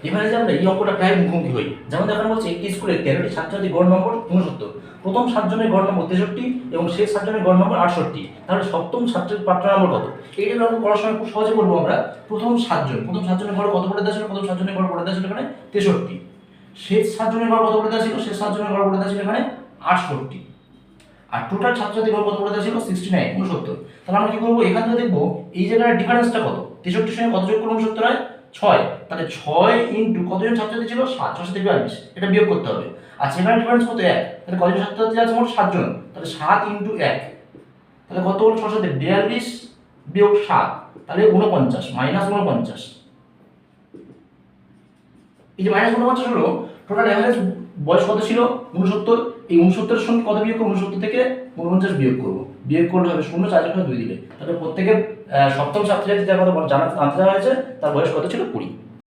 এবারে যে আমরা এই অঙ্কটা প্রায় মুখোমুখি হই, যেমন দেখানো বলছে একটি স্কুলে 13টি ছাত্রছাত্রী গড় নম্বর 69, প্রথম 7 জনের গড় নম্বর 63 এবং শেষ 7 জনের গড় নম্বর 68, তাহলে সপ্তম ছাত্রের প্রাপ্ত নম্বর কত? এইটা অঙ্ক করার সময় খুব সহজে করবো আমরা। প্রথম 7 জনের গড় কত বলে দেওয়া ছিল? প্রথম 7 জনের গড় বলে দেওয়া ছিল এখানে 63, শেষ 7 জনের গড় কত বলে দেওয়া ছিল? শেষ 7 জনের গড় বলে দেওয়া ছিল এখানে 68, আর টোটাল ছাত্রছাত্রী গড় কত বলে দেওয়া ছিল? 69। তাহলে আমরা কি করবো, এখান থেকে দেখবো এই জায়গার ডিফারেন্সটা কত। 63 সঙ্গে কত যোগ করলে 69 হয়? 6। তাহলে 6 ইন্টু কতজন ছাত্রছাত্রী ছিল? 7, 6 7 42, এটা বিয়োগ করতে হবে। আর সেখানে ডিফারেন্স কত? 1। তাহলে কতজন ছাত্রছাত্রী আছে? মোট 7 জন। তাহলে 7 ইন্টু 1, তাহলে কত হলো? 6 7 42 বিয়োগ 7, তাহলে 49, মাইনাস 49। এই যে মাইনাস 49 হলো, টোটাল এভারেজ বয়স কত ছিল? 69। এই 69 এর সঙ্গে কত বিয়োগ করব? 69 থেকে 49 বিয়োগ করব। বিয়োগ করলে হবে 0, 4 2 দিলে। তাহলে প্রত্যেকের সপ্তম ছাত্রছাত্রী যার কথা জানতে চাওয়া হয়েছে তার বয়স কত ছিল? 20।